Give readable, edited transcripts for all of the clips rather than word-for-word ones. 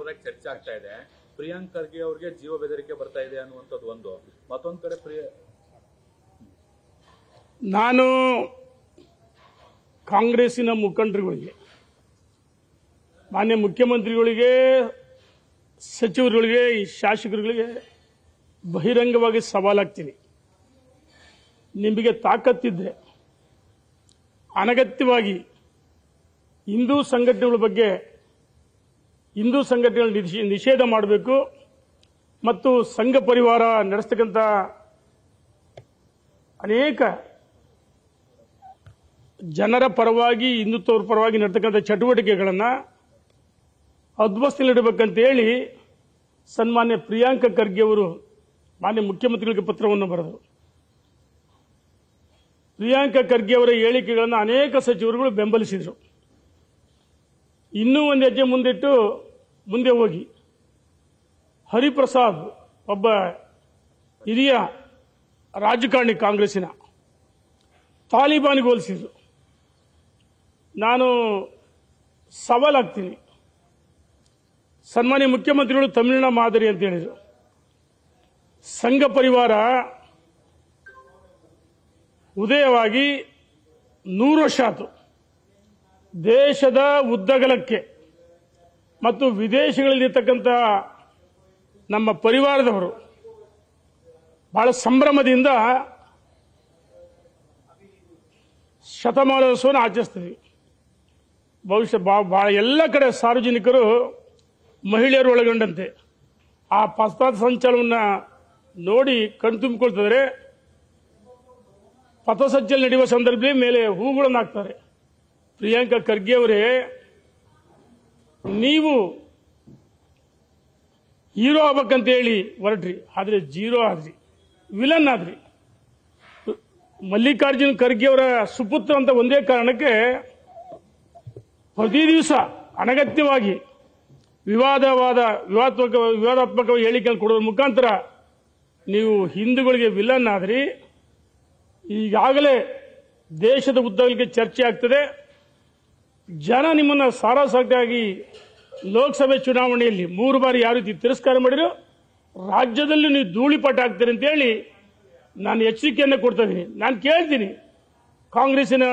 ಚರ್ಚೆ ಆಗ್ತಾ ಇದೆ. ಪ್ರಿಯಾಂಕ್ ಖರ್ಗೆ ಅವರಿಗೆ ಜೀವ ಬೆದರಿಕೆ ಬರ್ತಾ ಇದೆ ಅನ್ನುವಂಥದ್ದು ಒಂದು. ಮತ್ತೊಂದು ಕಡೆ ನಾನು ಕಾಂಗ್ರೆಸ್ಸಿನ ಮುಖಂಡರುಗಳಿಗೆ, ಮಾನ್ಯ ಮುಖ್ಯಮಂತ್ರಿಗಳಿಗೆ, ಸಚಿವರುಗಳಿಗೆ, ಶಾಸಕರುಗಳಿಗೆ ಬಹಿರಂಗವಾಗಿ ಸವಾಲಾಗ್ತೀನಿ. ನಿಮಗೆ ತಾಕತ್ತಿದ್ರೆ ಅನಗತ್ಯವಾಗಿ ಹಿಂದೂ ಸಂಘಟನೆಗಳ ಬಗ್ಗೆ, ಹಿಂದೂ ಸಂಘಟನೆಗಳ ನಿಷೇಧ ಮಾಡಬೇಕು ಮತ್ತು ಸಂಘ ಪರಿವಾರ ನಡೆಸತಕ್ಕಂಥ ಅನೇಕ ಜನರ ಪರವಾಗಿ, ಹಿಂದುತ್ವರ ಪರವಾಗಿ ನಡೆತಕ್ಕಂಥ ಚಟುವಟಿಕೆಗಳನ್ನು ಅಧ್ವಸ್ತದಲ್ಲಿಡಬೇಕಂತ ಹೇಳಿ ಸನ್ಮಾನ್ಯ ಪ್ರಿಯಾಂಕ್ ಖರ್ಗೆ ಅವರು ಮಾನ್ಯ ಮುಖ್ಯಮಂತ್ರಿಗಳಿಗೆ ಪತ್ರವನ್ನು ಬರೆದರು. ಪ್ರಿಯಾಂಕ್ ಖರ್ಗೆ ಅವರ ಹೇಳಿಕೆಗಳನ್ನು ಅನೇಕ ಸಚಿವರುಗಳು ಬೆಂಬಲಿಸಿದರು. ಇನ್ನೂ ಒಂದು ಹೆಜ್ಜೆ ಮುಂದೆ ಹೋಗಿ ಹರಿಪ್ರಸಾದ್, ಒಬ್ಬ ಹಿರಿಯ ರಾಜಕಾರಣಿ ಕಾಂಗ್ರೆಸ್ಸಿನ, ತಾಲಿಬಾನ್ಗೆ ಹೋಲಿಸಿದ್ರು. ನಾನು ಸವಾಲಾಗ್ತೀನಿ. ಸನ್ಮಾನ್ಯ ಮುಖ್ಯಮಂತ್ರಿಗಳು ತಮಿಳುನಾಡು ಮಾದರಿ ಅಂತ ಹೇಳಿದರು. ಸಂಘ ಪರಿವಾರ ಉದಯವಾಗಿ 100 ವರ್ಷ ಆಯಿತು. ದೇಶದ ಉದ್ದಗಲಕ್ಕೆ ಮತ್ತು ವಿದೇಶಗಳಲ್ಲಿರ್ತಕ್ಕಂಥ ನಮ್ಮ ಪರಿವಾರದವರು ಬಹಳ ಸಂಭ್ರಮದಿಂದ ಶತಮಾನೋತ್ಸವವನ್ನು ಆಚರಿಸ್ತೀವಿ. ಬಹುಶಃ ಬಹಳ ಎಲ್ಲ ಕಡೆ ಸಾರ್ವಜನಿಕರು, ಮಹಿಳೆಯರು ಒಳಗೊಂಡಂತೆ ಆ ಪಥ ಸಂಚಲನವನ್ನು ನೋಡಿ ಕಣ್ತುಂಬಿಕೊಳ್ತಿದ್ದಾರೆ. ಪಥಸಂಚಲನ ನಡೆಯುವ ಸಂದರ್ಭದಲ್ಲಿ ಮೇಲೆ ಹೂಗಳನ್ನು ಹಾಕ್ತಾರೆ. ಪ್ರಿಯಾಂಕ್ ಖರ್ಗೆ ಅವರೇ, ನೀವು ಹೀರೋ ಆಗ್ಬೇಕಂತ ಹೇಳಿ ಹೊರಟ್ರಿ, ಆದರೆ ಜೀರೋ ಆದ್ರಿ, ವಿಲನ್ ಆದ್ರಿ. ಮಲ್ಲಿಕಾರ್ಜುನ್ ಖರ್ಗೆ ಅವರ ಸುಪುತ್ರ ಅಂತ ಒಂದೇ ಕಾರಣಕ್ಕೆ ಪ್ರತಿ ದಿವಸ ಅನಗತ್ಯವಾಗಿ ವಿವಾದಾತ್ಮಕ ಹೇಳಿಕೆ ಕೊಡೋದ್ರ ಮುಖಾಂತರ ನೀವು ಹಿಂದೂಗಳಿಗೆ ವಿಲನ್ ಆದ್ರಿ. ಈಗಾಗಲೇ ದೇಶದ ಉದ್ದಗಲಕ್ಕೆ ಚರ್ಚೆ ಆಗ್ತದೆ. ಜನ ನಿಮ್ಮನ್ನು ಸಾರಾಸಾಗಿ ಲೋಕಸಭೆ ಚುನಾವಣೆಯಲ್ಲಿ 3 ಬಾರಿ ಯಾವ ರೀತಿ ತಿರಸ್ಕಾರ ಮಾಡಿರೋ, ರಾಜ್ಯದಲ್ಲಿ ನೀವು ಧೂಳಿಪಟ ಆಗ್ತೀರಿ ಅಂತೇಳಿ ನಾನು ಎಚ್ಚರಿಕೆಯನ್ನು ಕೊಡ್ತಾ ಇದ್ದೀನಿ. ನಾನು ಕೇಳ್ತೀನಿ ಕಾಂಗ್ರೆಸ್ಸಿನ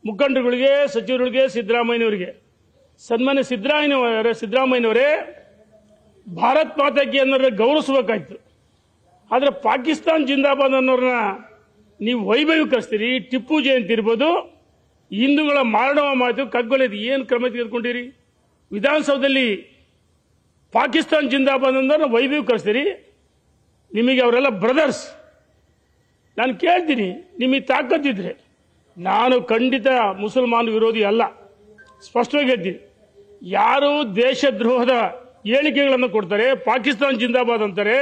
ಮುಖಂಡರುಗಳಿಗೆ, ಸಚಿವರುಗಳಿಗೆ, ಸಿದ್ದರಾಮಯ್ಯನವರಿಗೆ, ಸನ್ಮಾನ್ಯ ಸಿದ್ದರಾಮಯ್ಯನವರೇ, ಭಾರತ್ ಮಾತಾಕಿ ಅನ್ನೋರ ಗೌರವಿಸಬೇಕಾಯ್ತು. ಆದರೆ ಪಾಕಿಸ್ತಾನ್ ಜಿಂದಾಬಾದ್ ಅನ್ನೋರನ್ನ ನೀವು ವೈಭವೀಕರಿಸ್ತೀರಿ. ಟಿಪ್ಪು ಜಯಂತಿ ಇರ್ಬೋದು, ಹಿಂದೂಗಳ ಮಾರಣವ ಮಾತು ಕಗ್ಗೊಲೆದು ಏನು ಕ್ರಮ ತೆಗೆದುಕೊಂಡಿರಿ? ವಿಧಾನಸೌಧದಲ್ಲಿ ಪಾಕಿಸ್ತಾನ್ ಜಿಂದಾಬಾದ್ ಅನ್ನೋರನ್ನ ವೈಭವೀಕರಿಸ್ತೀರಿ. ನಿಮಗೆ ಅವರೆಲ್ಲ ಬ್ರದರ್ಸ್. ನಾನು ಕೇಳ್ತೀನಿ, ನಿಮಗೆ ತಾಕತ್ತಿದ್ರೆ, ನಾನು ಖಂಡಿತ ಮುಸಲ್ಮಾನ ವಿರೋಧಿ ಅಲ್ಲ, ಸ್ಪಷ್ಟವಾಗಿ ಹೇಳ್ತೀನಿ. ಯಾರು ದೇಶದ್ರೋಹದ ಹೇಳಿಕೆಗಳನ್ನು ಕೊಡ್ತಾರೆ, ಪಾಕಿಸ್ತಾನ್ ಜಿಂದಾಬಾದ್ ಅಂತಾರೆ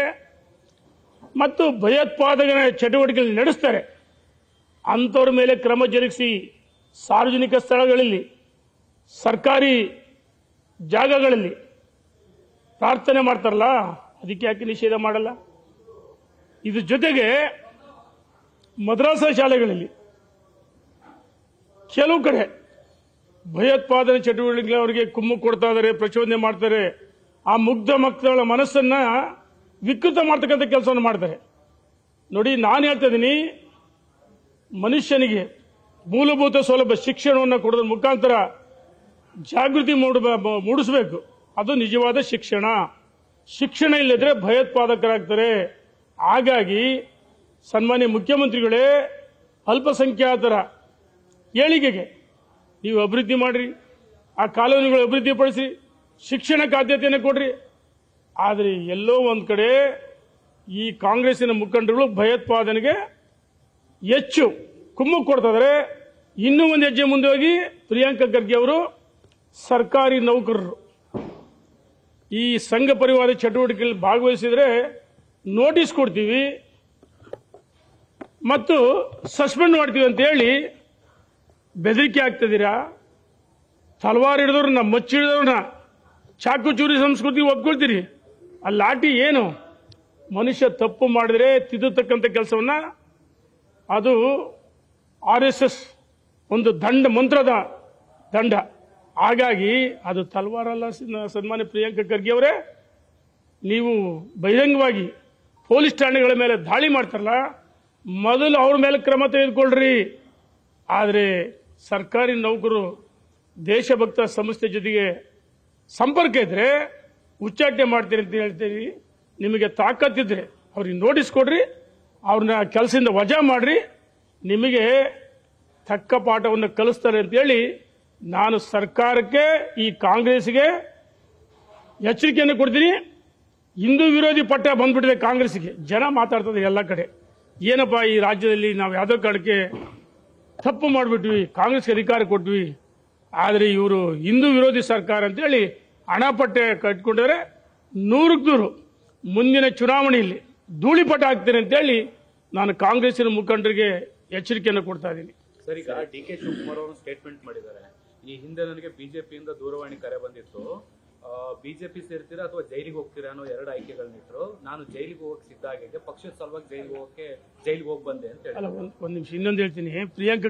ಮತ್ತು ಭಯೋತ್ಪಾದನೆ ಚಟುವಟಿಕೆಗಳನ್ನು ನಡೆಸ್ತಾರೆ, ಅಂಥವ್ರ ಮೇಲೆ ಕ್ರಮ ಜರುಗಿಸಿ ಸಾರ್ವಜನಿಕ ಸ್ಥಳಗಳಲ್ಲಿ, ಸರ್ಕಾರಿ ಜಾಗಗಳಲ್ಲಿ ಪ್ರಾರ್ಥನೆ ಮಾಡ್ತಾರಲ್ಲ, ಅದಕ್ಕೆ ಯಾಕೆ ನಿಷೇಧ ಮಾಡಲ್ಲ? ಇದ್ರ ಜೊತೆಗೆ ಮದ್ರಾಸಾ ಶಾಲೆಗಳಲ್ಲಿ ಕೆಲವು ಕಡೆ ಭಯೋತ್ಪಾದನೆ ಚಟುವಟಿಕೆ ಅವರಿಗೆ ಕುಮ್ಮು ಕೊಡ್ತಾ ಇದ್ದಾರೆ, ಪ್ರಚೋದನೆ ಮಾಡ್ತಾರೆ. ಆ ಮುಗ್ಧ ಮಕ್ಕಳ ಮನಸ್ಸನ್ನ ವಿಕೃತ ಮಾಡ್ತಕ್ಕಂಥ ಕೆಲಸವನ್ನು ಮಾಡ್ತಾರೆ. ನೋಡಿ, ನಾನು ಹೇಳ್ತಾ ಇದ್ದೀನಿ, ಮನುಷ್ಯನಿಗೆ ಮೂಲಭೂತ ಸೌಲಭ್ಯ ಶಿಕ್ಷಣವನ್ನು ಕೊಡೋದ್ರ ಮುಖಾಂತರ ಜಾಗೃತಿ ಮೂಡಿಸಬೇಕು. ಅದು ನಿಜವಾದ ಶಿಕ್ಷಣ. ಶಿಕ್ಷಣ ಇಲ್ಲದ್ರೆ ಭಯೋತ್ಪಾದಕರಾಗ್ತಾರೆ. ಹಾಗಾಗಿ ಸನ್ಮಾನ್ಯ ಮುಖ್ಯಮಂತ್ರಿಗಳೇ, ಅಲ್ಪಸಂಖ್ಯಾತರ ಏಳಿಗೆಗೆ ನೀವು ಅಭಿವೃದ್ಧಿ ಮಾಡ್ರಿ, ಆ ಕಾಲೋನಿಗಳು ಅಭಿವೃದ್ಧಿ ಪಡಿಸಿ, ಶಿಕ್ಷಣಕ್ಕೆ ಆದ್ಯತೆಯನ್ನು ಕೊಡ್ರಿ. ಆದರೆ ಎಲ್ಲೋ ಒಂದು ಕಡೆ ಈ ಕಾಂಗ್ರೆಸ್ಸಿನ ಮುಖಂಡರು ಭಯೋತ್ಪಾದನೆಗೆ ಹೆಚ್ಚು ಕುಮ್ಮಕ್ಕು ಕೊಡ್ತಾ ಇದ್ದಾರೆ. ಇನ್ನೂ ಒಂದು ಹೆಜ್ಜೆ ಮುಂದೆ ಹೋಗಿ ಪ್ರಿಯಾಂಕ್ ಖರ್ಗೆ ಅವರು ಸರ್ಕಾರಿ ನೌಕರರು ಈ ಸಂಘ ಪರಿವಾರ ಚಟುವಟಿಕೆಯಲ್ಲಿ ಭಾಗವಹಿಸಿದ್ರೆ ನೋಟಿಸ್ ಕೊಡ್ತೀವಿ ಮತ್ತು ಸಸ್ಪೆಂಡ್ ಮಾಡ್ತೀವಿ ಅಂತ ಹೇಳಿ ಬೆದರಿಕೆ ಆಗ್ತಿದ್ದೀರಾ. ತಲವಾರು ಹಿಡಿದವ್ರನ್ನ, ಮಚ್ಚಿ ಹಿಡಿದವ್ರನ್ನ, ಚಾಕು ಚೂರಿ ಸಂಸ್ಕೃತಿ ಒಪ್ಕೊಳ್ತೀರಿ. ಆ ಲಾಠಿ ಏನು? ಮನುಷ್ಯ ತಪ್ಪು ಮಾಡಿದ್ರೆ ತಿದ್ದತಕ್ಕಂಥ ಕೆಲಸವನ್ನ, ಅದು RSS ಒಂದು ಮಂತ್ರದ ದಂಡ. ಹಾಗಾಗಿ ಅದು ತಲ್ವಾರಲ್ಲ. ಸನ್ಮಾನ್ಯ ಪ್ರಿಯಾಂಕಾ ಖರ್ಗೆ ಅವರೇ, ನೀವು ಬಹಿರಂಗವಾಗಿ ಪೊಲೀಸ್ ಠಾಣೆಗಳ ಮೇಲೆ ದಾಳಿ ಮಾಡ್ತಾರಲ್ಲ, ಮೊದಲು ಅವ್ರ ಮೇಲೆ ಕ್ರಮ ತೆಗೆದುಕೊಳ್ಳ್ರಿ. ಆದರೆ ಸರ್ಕಾರಿ ನೌಕರು ದೇಶಭಕ್ತ ಸಂಸ್ಥೆ ಜೊತೆಗೆ ಸಂಪರ್ಕ ಇದ್ರೆ ಉಚ್ಚಾಟನೆ ಮಾಡ್ತೀರಿ ಅಂತ ಹೇಳ್ತೀರಿ. ನಿಮಗೆ ತಾಕತ್ತಿದ್ರೆ ಅವ್ರಿಗೆ ನೋಟಿಸ್ ಕೊಡ್ರಿ, ಅವ್ರನ್ನ ಕೆಲಸದಿಂದ ವಜಾ ಮಾಡ್ರಿ, ನಿಮಗೆ ತಕ್ಕ ಪಾಠವನ್ನು ಕಲಿಸ್ತಾರೆ ಅಂತೇಳಿ ನಾನು ಸರ್ಕಾರಕ್ಕೆ, ಈ ಕಾಂಗ್ರೆಸ್ಗೆ ಎಚ್ಚರಿಕೆಯನ್ನು ಕೊಡ್ತೀನಿ. ಹಿಂದೂ ವಿರೋಧಿ ಪಟ್ಟ ಬಂದ್ಬಿಟ್ಟಿದೆ ಕಾಂಗ್ರೆಸ್ಗೆ. ಜನ ಮಾತಾಡ್ತದೆ ಎಲ್ಲ ಕಡೆ, ಏನಪ್ಪ ಈ ರಾಜ್ಯದಲ್ಲಿ ನಾವು ಯಾವುದೋ ಕಾರಣಕ್ಕೆ ತಪ್ಪು ಮಾಡಿಬಿಟ್ವಿ, ಕಾಂಗ್ರೆಸ್ಗೆ ಅಧಿಕಾರ ಕೊಟ್ವಿ, ಆದರೆ ಇವರು ಹಿಂದೂ ವಿರೋಧಿ ಸರ್ಕಾರ ಅಂತೇಳಿ ಹಣಪಟ್ಟೆ ಕಟ್ಕೊಂಡಿದ್ರೆ 100% ಮುಂದಿನ ಚುನಾವಣೆಯಲ್ಲಿ ಧೂಳಿಪಟ ಆಗ್ತೇನೆ ಅಂತೇಳಿ ನಾನು ಕಾಂಗ್ರೆಸ್ಸಿನ ಮುಖಂಡರಿಗೆ ಎಚ್ಚರಿಕೆಯನ್ನು ಕೊಡ್ತಾ ಇದ್ದೀನಿ. ಸರ್, ಈಗ ಡಿ ಕೆ ಶಿವಕುಮಾರ್ ಅವರು ಸ್ಟೇಟ್ಮೆಂಟ್ ಮಾಡಿದ್ದಾರೆ. ಈ ಹಿಂದೆ ನನಗೆ ಬಿಜೆಪಿಯಿಂದ ದೂರವಾಣಿ ಕರೆ ಬಂದಿತ್ತು, ಬಿಜೆಪಿ ಸೇರ್ತೀರಾ ಅಥವಾ ಜೈಲಿಗೆ ಹೋಗ್ತೀರಾ ಅನ್ನೋ 2 ಆಯ್ಕೆಗಳನ್ನಿಟ್ರು. ನಾನು ಜೈಲಿಗೆ ಹೋಗಕ್ಕೆ ಸಿದ್ಧ ಆಗಿದ್ದೆ, ಪಕ್ಷದ ಸಲುವಾಗಿ ಜೈಲಿಗೆ ಹೋಗಿ ಬಂದೆ ಅಂತ ಹೇಳಿ. ಅಲ್ಲ, ಒಂದು ನಿಮಿಷ ಇನ್ನೊಂದು ಹೇಳ್ತೀನಿ. ಪ್ರಿಯಾಂಕಾ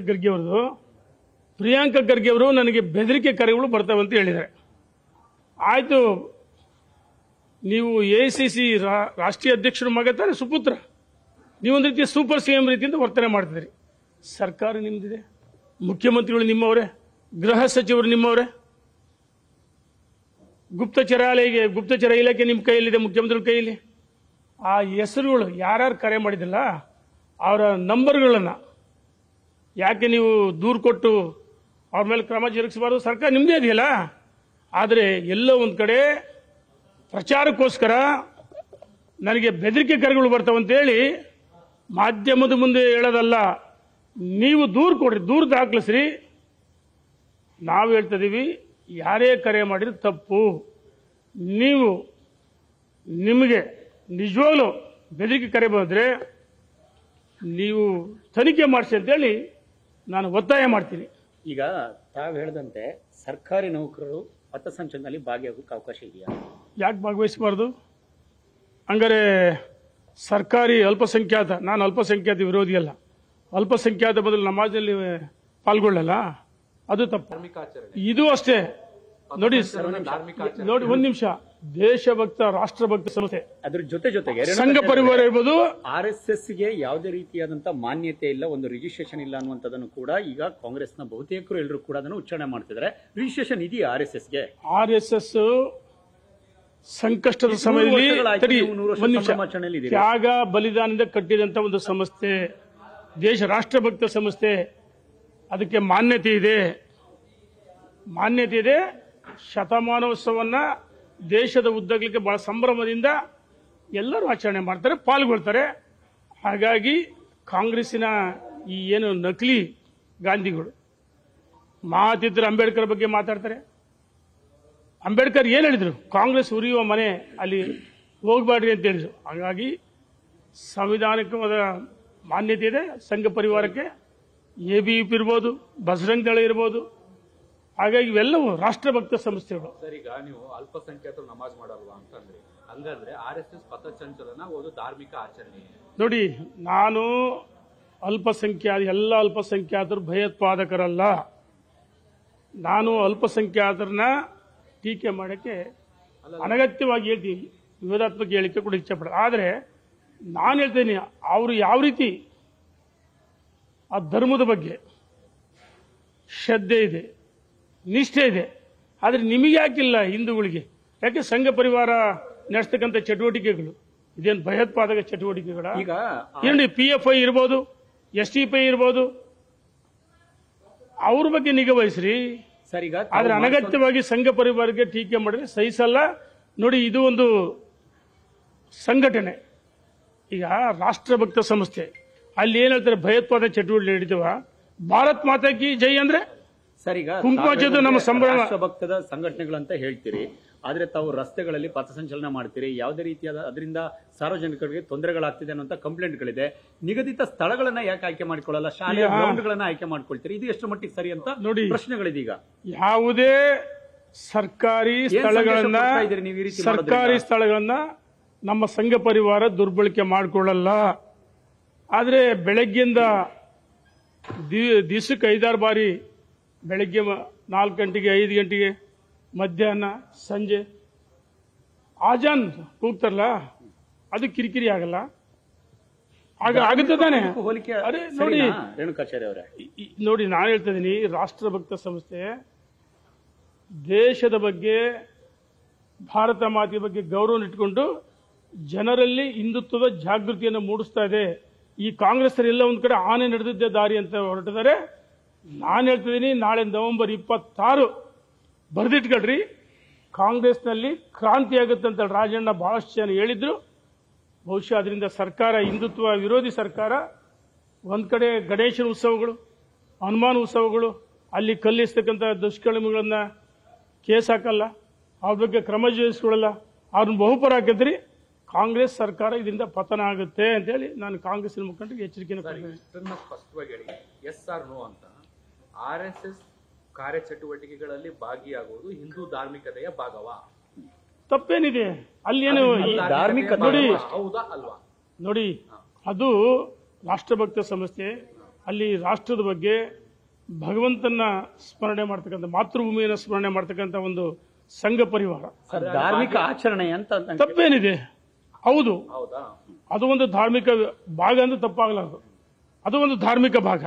ಖರ್ಗೆ ಅವರು ನನಗೆ ಬೆದರಿಕೆ ಕರೆಗಳು ಬರ್ತವೆ ಅಂತ ಹೇಳಿದ್ದಾರೆ. ಆಯ್ತು, ನೀವು ಎಐಸಿಸಿ ರಾಷ್ಟ್ರೀಯ ಅಧ್ಯಕ್ಷರ ಮಗ ತಾನೆ, ಸುಪುತ್ರ. ನೀವೊಂದು ರೀತಿಯ ಸೂಪರ್ ಸಿಎಂ ರೀತಿಯಿಂದ ವರ್ತನೆ ಮಾಡ್ತಿದ್ದೀರಿ. ಸರ್ಕಾರ ನಿಮ್ದಿದೆ, ಮುಖ್ಯಮಂತ್ರಿಗಳು ನಿಮ್ಮವರೇ, ಗೃಹ ಸಚಿವರು ನಿಮ್ಮವರೇ, ಗುಪ್ತಚರ ಇಲಾಖೆ ನಿಮ್ಮ ಕೈಯಲ್ಲಿದೆ, ಮುಖ್ಯಮಂತ್ರಿಗಳ ಕೈಯಲ್ಲಿ. ಆ ಹೆಸರುಗಳು ಯಾರ್ಯಾರು ಕರೆ ಮಾಡಿದಿಲ್ಲ ಅವರ ನಂಬರ್ಗಳನ್ನು ಯಾಕೆ ನೀವು ದೂರು ಕೊಟ್ಟು ಅವ್ರ ಮೇಲೆ ಕ್ರಮ ಜರುಗಿಸಬಾರ್ದು? ಸರ್ಕಾರ ನಿಮ್ಮದೇ ಇದೆಯಲ್ಲ. ಆದರೆ ಎಲ್ಲೋ ಒಂದು ಕಡೆ ಪ್ರಚಾರಕ್ಕೋಸ್ಕರ ನನಗೆ ಬೆದರಿಕೆ ಕರೆಗಳು ಬರ್ತಾವಂತೇಳಿ ಮಾಧ್ಯಮದ ಮುಂದೆ ಹೇಳೋದಲ್ಲ, ನೀವು ದೂರು ಕೊಡ್ರಿ, ದೂರು ದಾಖಲಿಸ್ರಿ. ನಾವು ಹೇಳ್ತಾ ಇದೀವಿ, ಯಾರೇ ಕರೆ ಮಾಡಿದ್ರೆ ತಪ್ಪು. ನಿಮಗೆ ನಿಜವಾಗ್ಲೂ ಬೆದರಿಕೆ ಕರೆ ಬಂದರೆ ನೀವು ತನಿಖೆ ಮಾಡಿಸಿ ಅಂತೇಳಿ ನಾನು ಒತ್ತಾಯ ಮಾಡ್ತೀನಿ. ಈಗ ತಾವು ಹೇಳಿದಂತೆ ಸರ್ಕಾರಿ ನೌಕರರು ಪಥಸಂಚಲನದಲ್ಲಿ ಭಾಗಿಯಾಗೋಕ್ಕೆ ಅವಕಾಶ ಇದೆಯಾ? ಯಾಕೆ ಭಾಗವಹಿಸಬಾರ್ದು? ಹಂಗಾರೆ ಸರ್ಕಾರಿ ನಾನು ಅಲ್ಪಸಂಖ್ಯಾತ ವಿರೋಧಿ ಅಲ್ಲ. ಅಲ್ಪಸಂಖ್ಯಾತ ಬದಲು ನಮಾಜ್ನಲ್ಲಿ ಪಾಲ್ಗೊಳ್ಳಲ್ಲ, ಅದು ತಪ್ಪು. ಇದು ಅಷ್ಟೇ ನೋಡಿ. ಒಂದು ನಿಮಿಷ, ದೇಶಭಕ್ತ ರಾಷ್ಟ್ರಭಕ್ತ ಸಂಸ್ಥೆ, ಅದ್ರ ಜೊತೆಗೆ ಸಂಘ ಪರಿವಾರ ಇರ್ಬೋದು, RSS ಗೆ ಯಾವುದೇ ರೀತಿಯಾದಂತಹ ಮಾನ್ಯತೆ ಇಲ್ಲ, ಒಂದು ರಿಜಿಸ್ಟ್ರೇಷನ್ ಇಲ್ಲ ಅನ್ನುವಂಥದ್ದನ್ನು ಕೂಡ ಈಗ ಕಾಂಗ್ರೆಸ್ನ ಬಹುತೇಕರು ಎಲ್ಲರೂ ಕೂಡ ಅದನ್ನು ಉಚ್ಚಾರಣೆ ಮಾಡ್ತಿದ್ದಾರೆ. ರಿಜಿಸ್ಟ್ರೇಷನ್ ಇದೆಯಾ RSS ಗೆ? RSS ಸಂಕಷ್ಟದ ಸಮಯದಲ್ಲಿ ತ್ಯಾಗ ಬಲಿದಾನದಿಂದ ಕಟ್ಟಿದಂತ ಒಂದು ಸಂಸ್ಥೆ, ರಾಷ್ಟ್ರಭಕ್ತ ಸಂಸ್ಥೆ. ಅದಕ್ಕೆ ಮಾನ್ಯತೆ ಇದೆ. ಶತಮಾನೋತ್ಸವನ್ನ ದೇಶದ ಉದ್ದಗಲಿಕ್ಕೆ ಬಹಳ ಸಂಭ್ರಮದಿಂದ ಎಲ್ಲರೂ ಆಚರಣೆ ಮಾಡ್ತಾರೆ, ಪಾಲ್ಗೊಳ್ತಾರೆ. ಹಾಗಾಗಿ ಕಾಂಗ್ರೆಸ್ಸಿನ ಈ ಏನು ನಕಲಿ ಗಾಂಧಿಗಳು ಮಹಾತಿಥರು ಅಂಬೇಡ್ಕರ್ ಬಗ್ಗೆ ಮಾತಾಡ್ತಾರೆ. ಅಂಬೇಡ್ಕರ್ ಏನು ಹೇಳಿದ್ರು? ಕಾಂಗ್ರೆಸ್ ಉರಿಯುವ ಮನೆ ಅಲ್ಲಿ ಹೋಗಬೇಡ್ರಿ ಅಂತ ಹೇಳಿದ್ರು. ಹಾಗಾಗಿ ಸಂವಿಧಾನಿಕವಾದ ಮಾನ್ಯತೆ ಇದೆ ಸಂಘ ಪರಿವಾರಕ್ಕೆ. ABVP ಇರ್ಬೋದು, ಬಜರಂಗ್ ದಳ ಇರ್ಬೋದು. ಹಾಗಾಗಿ ಇವೆಲ್ಲವೂ ರಾಷ್ಟ್ರಭಕ್ತ ಸಂಸ್ಥೆಗಳು. ಸರ್, ಈಗ ನೀವು ಅಲ್ಪಸಂಖ್ಯಾತರು ನಮಾಜ್ ಮಾಡಲ್ವಾ ಅಂತಂದ್ರೆ, ಹಂಗಂದ್ರೆ RSS ಪಥಸಂಚಲನ ಒಂದು ಧಾರ್ಮಿಕ ಆಚರಣೆ. ನೋಡಿ, ನಾನು ಎಲ್ಲ ಅಲ್ಪಸಂಖ್ಯಾತರು ಭಯೋತ್ಪಾದಕರಲ್ಲ. ನಾನು ಅಲ್ಪಸಂಖ್ಯಾತರನ್ನ ಟೀಕೆ ಮಾಡಕ್ಕೆ ಅನಗತ್ಯವಾಗಿ ಹೇಳ್ತೀನಿ, ವಿವಾದಾತ್ಮಕ ಹೇಳಿಕೆ ಕೂಡ ಇಚ್ಛೆಪಡ. ಆದರೆ ನಾನು ಹೇಳ್ತೇನೆ, ಅವರು ಯಾವ ರೀತಿ ಆ ಧರ್ಮದ ಬಗ್ಗೆ ಶ್ರದ್ಧೆ ಇದೆ, ನಿಷ್ಠೆ ಇದೆ. ಆದರೆ ನಿಮಗೆ ಯಾಕಿಲ್ಲ ಹಿಂದೂಗಳಿಗೆ? ಯಾಕೆ ಸಂಘ ಪರಿವಾರ ನಡೆಸ್ತಕ್ಕಂಥ ಚಟುವಟಿಕೆಗಳು ಇದೇನು ಭಯೋತ್ಪಾದಕ ಚಟುವಟಿಕೆಗಳ? ಈಗ ಏನು PFI ಇರ್ಬೋದು, STPI ಇರ್ಬೋದು, ಅವ್ರ ಬಗ್ಗೆ ನಿಗಾ ವಹಿಸ್ರಿ. ಸರ್, ಈಗ ಆದ್ರೆ ಅನಗತ್ಯವಾಗಿ ಸಂಘ ಪರಿವಾರಕ್ಕೆ ಟೀಕೆ ಮಾಡಿದ್ರೆ ಸಹಿಸಲ್ಲ. ನೋಡಿ, ಇದು ಒಂದು ಸಂಘಟನೆ, ಈಗ ರಾಷ್ಟ್ರಭಕ್ತ ಸಂಸ್ಥೆ. ಅಲ್ಲಿ ಏನ್ ಹೇಳ್ತಾರೆ, ಭಯೋತ್ಪಾದಕ ಚಟುವಟಿಕೆ ನಡೀತವ, ಭಾರತ್ ಮಾತಾ ಕಿ ಜೈ ಅಂದ್ರೆ ಸರ್, ಈಗ ಕುಂಕುಮ ನಮ್ಮ ಸಂಭ್ರಮ. ರಾಷ್ಟ್ರಭಕ್ತದ ಸಂಘಟನೆಗಳಂತ ಹೇಳ್ತೀರಿ, ಆದ್ರೆ ತಾವು ರಸ್ತೆಗಳಲ್ಲಿ ಪಥಸಂಚಲನ ಮಾಡ್ತೀರಿ, ಯಾವುದೇ ರೀತಿಯಾದ ಅದರಿಂದ ಸಾರ್ವಜನಿಕರಿಗೆ ತೊಂದರೆಗಳಾಗ್ತಿದೆ ಅನ್ನೋ ಕಂಪ್ಲೇಂಟ್ಗಳಿದೆ. ನಿಗದಿತ ಸ್ಥಳಗಳನ್ನ ಯಾಕೆ ಆಯ್ಕೆ ಮಾಡಿಕೊಳ್ಳಲ್ಲ? ಶಾಲೆಯ ಗ್ರೌಂಡ್ಗಳನ್ನ ಆಯ್ಕೆ ಮಾಡ್ಕೊಳ್ತೀರಿ, ಇದು ಎಷ್ಟು ಮಟ್ಟಿಗೆ ಸರಿ ಅಂತ ನೋಡಿ ಪ್ರಶ್ನೆಗಳಿದೀಗ. ಯಾವುದೇ ಸರ್ಕಾರಿ ಸ್ಥಳಗಳನ್ನ ನಮ್ಮ ಸಂಘ ಪರಿವಾರ ದುರ್ಬಳಕೆ ಮಾಡಿಕೊಳ್ಳಲ್ಲ. ಆದ್ರೆ ಬೆಳಗ್ಗೆಯಿಂದ ದಿವಸಕ್ಕೆ 5-6 ಬಾರಿ ಬೆಳಗ್ಗೆ 4 ಗಂಟೆಗೆ 5 ಗಂಟೆಗೆ ಮಧ್ಯಾಹ್ನ ಸಂಜೆ ಆಜಾನ್ ಕೂಗ್ತಾರಲ್ಲ, ಅದು ಕಿರಿಕಿರಿ ಆಗಲ್ಲ. ಆಗ ಆಗುತ್ತೆ ತಾನೆ. ಹೋಲಿಕೆ ಅರೆ ನೋಡಿ ರೇಣುಕಾಚಾರ್ಯ ಅವರೇ, ನೋಡಿ ನಾನು ಹೇಳ್ತಾ ಇದ್ದೀನಿ, ರಾಷ್ಟ್ರಭಕ್ತ ಸಂಸ್ಥೆ ದೇಶದ ಬಗ್ಗೆ, ಭಾರತ ಮಾತೆಯ ಬಗ್ಗೆ ಗೌರವ ಇಟ್ಕೊಂಡು ಜನರಲ್ಲಿ ಹಿಂದುತ್ವದ ಜಾಗೃತಿಯನ್ನು ಮೂಡಿಸ್ತಾ ಇದೆ. ಈ ಕಾಂಗ್ರೆಸ್ ಎಲ್ಲ ಒಂದ್ ಕಡೆ ಆನೆ ನಡೆದಿದ್ದೇ ದಾರಿ ಅಂತ ಹೊರಟಿದ್ದಾರೆ. ನಾನು ಹೇಳ್ತಿದ್ದೀನಿ, ನಾಳೆ ನವೆಂಬರ್ 26 ಬರೆದಿಟ್ಕೊಳ್ರಿ, ಕಾಂಗ್ರೆಸ್ನಲ್ಲಿ ಕ್ರಾಂತಿ ಆಗುತ್ತೆ ಅಂತ ರಾಜಣ್ಣ ಬಹಳಷ್ಟು ಜನ ಹೇಳಿದ್ರು. ಬಹುಶಃ ಅದರಿಂದ ಸರ್ಕಾರ, ಹಿಂದುತ್ವ ವಿರೋಧಿ ಸರ್ಕಾರ, ಒಂದ್ ಕಡೆ ಗಣೇಶನ ಉತ್ಸವಗಳು, ಹನುಮಾನ್ ಉತ್ಸವಗಳು, ಅಲ್ಲಿ ಕಲ್ಲಿಸ್ತಕ್ಕಂಥ ದುಷ್ಕರ್ಮಿಗಳನ್ನ ಕೇಸ್ ಹಾಕಲ್ಲ, ಅವ್ರ ಬಗ್ಗೆ ಕ್ರಮ ಜರುಗಿಸ್ಕೊಳ್ಳಲ್ಲ, ಅವ್ರನ್ನ ಬಹುಪರ ಹಾಕಿದ್ರಿ, ಕಾಂಗ್ರೆಸ್ ಸರ್ಕಾರ ಇದರಿಂದ ಪತನ ಆಗುತ್ತೆ ಅಂತೇಳಿ ನಾನು ಕಾಂಗ್ರೆಸ್ನ ಮುಖಂಡರಿಗೆ ಎಚ್ಚರಿಕೆಯನ್ನು ಕೊಡ್ತೀನಿ. ಇಷ್ಟನ್ನ ಸ್ಪಷ್ಟವಾಗಿ ಹೇಳಿ, ಎಸ್ ಆರ್ ನೋ ಅಂತ. RSS ಕಾರ್ಯಚಟುವಟಿಕೆಗಳಲ್ಲಿ ಭಾಗಿಯಾಗುವುದು ಹಿಂದೂ ಧಾರ್ಮಿಕತೆಯ ಭಾಗವಾ? ತಪ್ಪೇನಿದೆ ಅಲ್ಲಿ? ಏನು ಧಾರ್ಮಿಕ ನೋಡಿ, ಹೌದಾ ಅಲ್ವಾ? ನೋಡಿ, ಅದು ರಾಷ್ಟ್ರಭಕ್ತ ಸಂಸ್ಥೆ, ಅಲ್ಲಿ ರಾಷ್ಟ್ರದ ಬಗ್ಗೆ ಭಗವಂತನ ಸ್ಮರಣೆ ಮಾಡ್ತಕ್ಕಂಥ, ಮಾತೃಭೂಮಿಯನ್ನು ಸ್ಮರಣೆ ಮಾಡ್ತಕ್ಕಂಥ ಒಂದು ಸಂಘ ಪರಿವಾರ. ಧಾರ್ಮಿಕ ಆಚರಣೆ ಅಂತ ತಪ್ಪೇನಿದೆ? ಹೌದು, ಹೌದಾ? ಅದು ಒಂದು ಧಾರ್ಮಿಕ ಭಾಗ ಅಂದ್ರೆ ತಪ್ಪಾಗಲಾರದು. ಅದು ಒಂದು ಧಾರ್ಮಿಕ ಭಾಗ.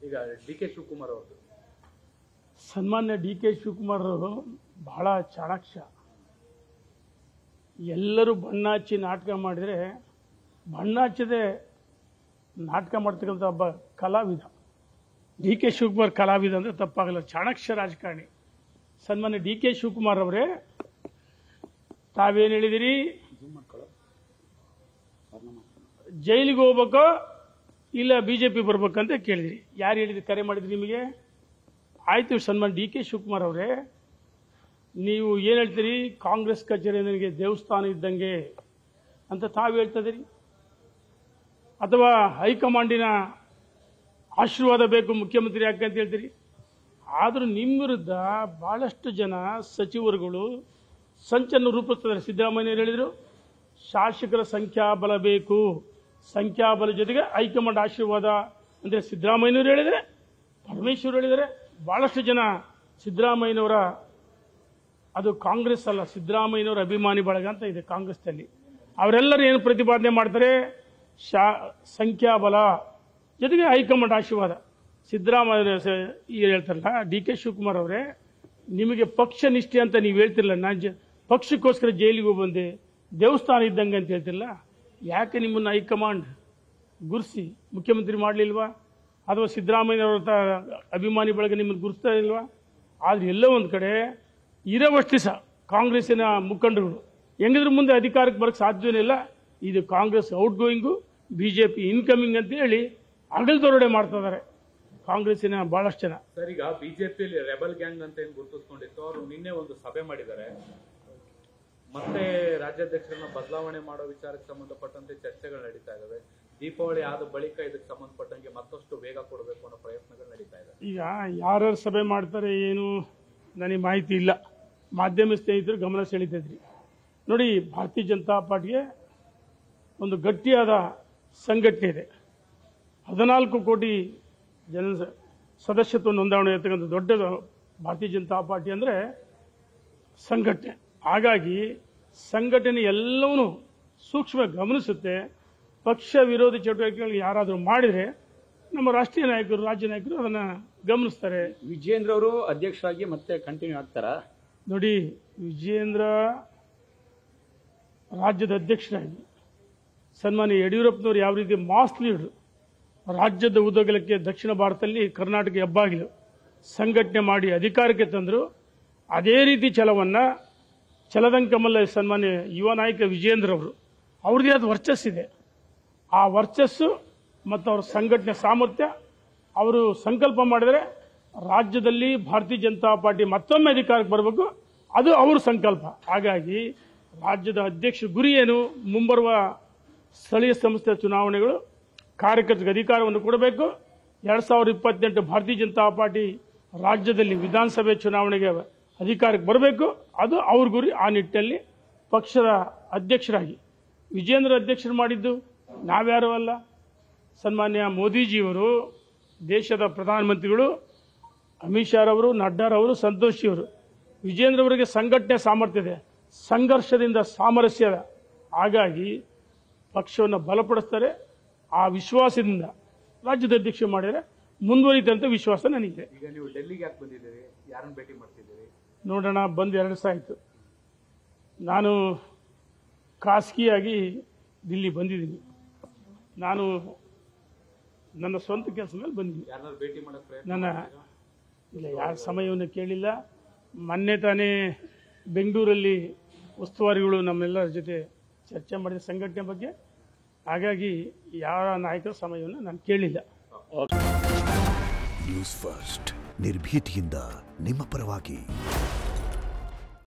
ಈಗ DK ಶಿವಕುಮಾರ್ ಅವರು, ಸನ್ಮಾನ್ಯ DK ಶಿವಕುಮಾರ್ ಅವರು ಬಹಳ ಚಾಣಾಕ್ಷ. ಎಲ್ಲರೂ ಬಣ್ಣ ಹಚ್ಚಿ ನಾಟಕ ಮಾಡಿದರೆ, ಬಣ್ಣ ಹಚ್ಚದೆ ನಾಟಕ ಮಾಡ್ತಕ್ಕಂಥ ಒಬ್ಬ ಕಲಾವಿದ DK ಶಿವಕುಮಾರ್. ಕಲಾವಿದ ಅಂದ್ರೆ ತಪ್ಪಾಗಲ್ಲ, ಚಾಣಾಕ್ಷ ರಾಜಕಾರಣಿ. ಸನ್ಮಾನ್ಯ DK ಶಿವಕುಮಾರ್ ಅವರೇ, ತಾವೇನು ಹೇಳಿದಿರಿ? ಜೈಲಿಗೆ ಹೋಗ್ಬೇಕೋ ಇಲ್ಲ ಬಿಜೆಪಿ ಬರ್ಬೇಕಂತ ಕೇಳಿದಿರಿ. ಯಾರು ಹೇಳಿದ್ರಿ? ಕರೆ ಮಾಡಿದ್ರಿ ನಿಮಗೆ? ಆಯ್ತು, ಸನ್ಮಾನ್ಯ DK ಶಿವಕುಮಾರ್ ಅವರೇ, ನೀವು ಏನು ಹೇಳ್ತೀರಿ? ಕಾಂಗ್ರೆಸ್ ಕಚೇರಿ ನನಗೆ ದೇವಸ್ಥಾನ ಇದ್ದಂಗೆ ಅಂತ ತಾವು ಹೇಳ್ತಿದ್ದೀರಿ, ಅಥವಾ ಹೈಕಮಾಂಡಿನ ಆಶೀರ್ವಾದ ಬೇಕು ಮುಖ್ಯಮಂತ್ರಿ ಯಾಕೆ ಅಂತ ಹೇಳ್ತೀರಿ. ಆದರೂ ನಿಮ್ಮ ವಿರುದ್ಧ ಬಹಳಷ್ಟು ಜನ ಸಚಿವರುಗಳು ಸಂಚನ್ನು ರೂಪಿಸ್ತಿದ್ದಾರೆ. ಸಿದ್ದರಾಮಯ್ಯವರು ಹೇಳಿದರು, ಶಾಸಕರ ಸಂಖ್ಯಾಬಲ ಬೇಕು, ಸಂಖ್ಯಾಬಲ ಜೊತೆಗೆ ಹೈಕಮಾಂಡ್ ಆಶೀರ್ವಾದ ಅಂದರೆ ಸಿದ್ದರಾಮಯ್ಯನವರು ಹೇಳಿದರೆ, ಪರಮೇಶ್ವರ್ ಹೇಳಿದರೆ. ಬಹಳಷ್ಟು ಜನ ಸಿದ್ದರಾಮಯ್ಯನವರ, ಅದು ಕಾಂಗ್ರೆಸ್ ಅಲ್ಲ, ಸಿದ್ದರಾಮಯ್ಯನವರ ಅಭಿಮಾನಿ ಬಳಗ ಅಂತ ಇದೆ ಕಾಂಗ್ರೆಸ್ನಲ್ಲಿ. ಅವರೆಲ್ಲರೂ ಏನು ಪ್ರತಿಪಾದನೆ ಮಾಡ್ತಾರೆ? ಸಂಖ್ಯಾಬಲ ಜೊತೆಗೆ ಹೈಕಮಾಂಡ್ ಆಶೀರ್ವಾದ. ಸಿದ್ದರಾಮಯ್ಯ ಹೇಳ್ತಾರಲ್ಲ, DK ಶಿವಕುಮಾರ್ ಅವರೇ, ನಿಮಗೆ ಪಕ್ಷ ನಿಷ್ಠೆ ಅಂತ ನೀವು ಹೇಳ್ತಿರಲ್ಲ, ನಾನು ಪಕ್ಷಕ್ಕೋಸ್ಕರ ಜೈಲಿಗೆ ಬಂದೆ, ದೇವಸ್ಥಾನ ಇದ್ದಂಗೆ ಅಂತ ಹೇಳ್ತಿರಲ್ಲ, ಯಾಕೆ ನಿಮ್ಮನ್ನು ಹೈಕಮಾಂಡ್ ಗುರುಸಿ ಮುಖ್ಯಮಂತ್ರಿ ಮಾಡಲಿಲ್ವಾ? ಅಥವಾ ಸಿದ್ದರಾಮಯ್ಯನವರ ಅಭಿಮಾನಿ ಬಳಗ ನಿಮ್ಮನ್ನು ಗುರುಸ್ತಾ ಇಲ್ವಾ? ಆದರೆ ಎಲ್ಲೋ ಒಂದು ಕಡೆ ಇರೋವಷ್ಟು ದಿವಸ ಕಾಂಗ್ರೆಸ್ಸಿನ ಮುಖಂಡರುಗಳು ಹೆಂಗಿದ್ರ ಮುಂದೆ ಅಧಿಕಾರಕ್ಕೆ ಬರೋಕ್ಕೆ ಸಾಧ್ಯವೇ ಇಲ್ಲ. ಇದು Congress out going, BJP incoming ಅಂತ ಹೇಳಿ ಅಗಲ್ದೊರಡೆ ಮಾಡ್ತಾ ಇದ್ದಾರೆ ಕಾಂಗ್ರೆಸ್ಸಿನ ಬಹಳಷ್ಟು ಜನ. ಸರ್, ಈಗ ಬಿಜೆಪಿಯಲ್ಲಿ ರೆಬಲ್ ಗ್ಯಾಂಗ್ ಅಂತ ಏನು ಗುರುತಿಸ್ಕೊಂಡಿತ್ತು, ಅವರು ನಿನ್ನೆ ಒಂದು ಸಭೆ ಮಾಡಿದ್ದಾರೆ. ಮತ್ತೆ ರಾಜ್ಯಾಧ್ಯಕ್ಷರನ್ನ ಬದಲಾವಣೆ ಮಾಡೋ ವಿಚಾರಕ್ಕೆ ಸಂಬಂಧಪಟ್ಟಂತೆ ಚರ್ಚೆಗಳು ನಡೀತಾ ಇದಾವೆ. ದೀಪಾವಳಿ ಆದ ಬಳಿಕ ಇದಕ್ಕೆ ಸಂಬಂಧಪಟ್ಟಂಗೆ ಮತ್ತಷ್ಟು ಬೇಗ ಕೊಡಬೇಕು ಅನ್ನೋ ಪ್ರಯತ್ನಗಳು ನಡೀತಾ ಇದೆ. ಈಗ ಯಾರ್ಯಾರು ಸಭೆ ಮಾಡ್ತಾರೆ ಏನು ನನಗೆ ಮಾಹಿತಿ ಇಲ್ಲ. ಮಾಧ್ಯಮ ಸ್ನೇಹಿತರು ಗಮನ ಸೆಳೀತಿದ್ರಿ. ನೋಡಿ, ಭಾರತೀಯ ಜನತಾ ಪಾರ್ಟಿಗೆ ಒಂದು ಗಟ್ಟಿಯಾದ ಸಂಘಟನೆ ಇದೆ. 14 ಕೋಟಿ ಜನ ಸದಸ್ಯತ್ವ ನೋಂದಣಿ ಇರತಕ್ಕಂಥ ದೊಡ್ಡ ಭಾರತೀಯ ಜನತಾ ಪಾರ್ಟಿ ಅಂದರೆ ಸಂಘಟನೆ. ಹಾಗಾಗಿ ಸಂಘಟನೆ ಎಲ್ಲವನ್ನೂ ಸೂಕ್ಷ್ಮ ಗಮನಿಸುತ್ತೆ. ಪಕ್ಷ ವಿರೋಧಿ ಚಟುವಟಿಕೆಗಳು ಯಾರಾದರೂ ಮಾಡಿದರೆ ನಮ್ಮ ರಾಷ್ಟ್ರೀಯ ನಾಯಕರು, ರಾಜ್ಯ ನಾಯಕರು ಅದನ್ನು ಗಮನಿಸ್ತಾರೆ. ವಿಜೇಂದ್ರ ಅವರು ಅಧ್ಯಕ್ಷರಾಗಿ ಮತ್ತೆ ಕಂಟಿನ್ಯೂ ಆಗ್ತಾರಾ? ನೋಡಿ, ವಿಜೇಂದ್ರ ರಾಜ್ಯದ ಅಧ್ಯಕ್ಷರಾಗಿ, ಸನ್ಮಾನ್ಯ ಯಡಿಯೂರಪ್ಪನವರು ಯಾವ ರೀತಿ ಮಾಸ್ ಲೀಡರ್, ರಾಜ್ಯದ ಉದ್ದಗಲಕ್ಕೆ ದಕ್ಷಿಣ ಭಾರತದಲ್ಲಿ ಕರ್ನಾಟಕ ಹೆಬ್ಬಾಗಿಲು ಸಂಘಟನೆ ಮಾಡಿ ಅಧಿಕಾರಕ್ಕೆ ತಂದರು. ಅದೇ ರೀತಿ ಛಲದಂಕಮಲ್ಲ ಸನ್ಮಾನ್ಯ ಯುವ ನಾಯಕ ವಿಜೇಂದ್ರ ಅವರು, ಅವ್ರದ್ದೇ ಆದ ವರ್ಚಸ್ಸಿದೆ. ಆ ವರ್ಚಸ್ಸು ಮತ್ತು ಅವರ ಸಂಘಟನೆ ಸಾಮರ್ಥ್ಯ, ಅವರು ಸಂಕಲ್ಪ ಮಾಡಿದರೆ ರಾಜ್ಯದಲ್ಲಿ ಭಾರತೀಯ ಜನತಾ ಪಾರ್ಟಿ ಮತ್ತೊಮ್ಮೆ ಅಧಿಕಾರಕ್ಕೆ ಬರಬೇಕು, ಅದು ಅವ್ರ ಸಂಕಲ್ಪ. ಹಾಗಾಗಿ ರಾಜ್ಯದ ಅಧ್ಯಕ್ಷ ಗುರಿ ಏನು? ಮುಂಬರುವ ಸ್ಥಳೀಯ ಸಂಸ್ಥೆ ಚುನಾವಣೆಗಳು ಕಾರ್ಯಕರ್ತರಿಗೆ ಅಧಿಕಾರವನ್ನು ಕೊಡಬೇಕು. 2028 ಭಾರತೀಯ ಜನತಾ ಪಾರ್ಟಿ ರಾಜ್ಯದಲ್ಲಿ ವಿಧಾನಸಭೆ ಚುನಾವಣೆಗೆ ಅಧಿಕಾರಕ್ಕೆ ಬರಬೇಕು, ಅದು ಅವ್ರ ಗುರಿ. ಆ ನಿಟ್ಟಿನಲ್ಲಿ ಪಕ್ಷದ ಅಧ್ಯಕ್ಷರಾಗಿ ವಿಜೇಂದ್ರ ಅಧ್ಯಕ್ಷರು ಮಾಡಿದ್ದು ನಾವ್ಯಾರೂ ಅಲ್ಲ, ಸನ್ಮಾನ್ಯ ಮೋದಿಜಿಯವರು, ದೇಶದ ಪ್ರಧಾನಮಂತ್ರಿಗಳು ಅಮಿತ್ ಶಾ ಅವರು, ನಡ್ಡಾರವರು, ಸಂತೋಷ್ ಅವರು, ವಿಜೇಂದ್ರ ಅವರಿಗೆ ಸಂಘಟನೆ ಸಾಮರ್ಥ್ಯ ಇದೆ, ಸಂಘರ್ಷದಿಂದ ಸಾಮರಸ್ಯ. ಹಾಗಾಗಿ ಪಕ್ಷವನ್ನು ಬಲಪಡಿಸ್ತಾರೆ. ಆ ವಿಶ್ವಾಸದಿಂದ ರಾಜ್ಯದ ಅಧ್ಯಕ್ಷ ಮಾಡಿದರೆ ಮುಂದುವರಿತಂತ ವಿಶ್ವಾಸ ನನಗಿದೆ. ಈಗ ನೀವು ಡೆಲ್ಲಿಗೆ ಯಾಕೆ ಬಂದಿದ್ದೀರಿ? ಯಾರನ್ನು ಭೇಟಿ ಮಾಡ್ತಿದ್ದೀರಿ? ನೋಡೋಣ, ಬಂದು 2 ದಿವಸ ಆಯಿತು. ನಾನು ಖಾಸಗಿಯಾಗಿ ದಿಲ್ಲಿ ಬಂದಿದ್ದೀನಿ. ನಾನು ನನ್ನ ಸ್ವಂತ ಕೆಲಸ ಮೇಲೆ ಬಂದಿದ್ದೀನಿ. ಯಾರನ್ನಾರು ಭೇಟಿ ಮಾಡಕ್ಕೆ ಪ್ರಯತ್ನ ನನ್ನ ಇಲ್ಲ, ಯಾರ ಸಮಯವನ್ನು ಕೇಳಿಲ್ಲ. ಮೊನ್ನೆ ತಾನೇ ಬೆಂಗಳೂರಲ್ಲಿ ಉಸ್ತುವಾರಿಗಳು ನಮ್ಮೆಲ್ಲರ ಜೊತೆ ಚರ್ಚೆ ಮಾಡಿದ ಸಂಘಟನೆ ಬಗ್ಗೆ. ಹಾಗಾಗಿ ಯಾವ ನಾಯಕರ ಸಮಯವನ್ನು ನಾನು ಕೇಳಿಲ್ಲ. ನ್ಯೂಸ್ ಫಸ್ಟ್ ನಿರ್ಭೀತಿಯಿಂದ ನಿಮ್ಮ ಪರವಾಗಿ.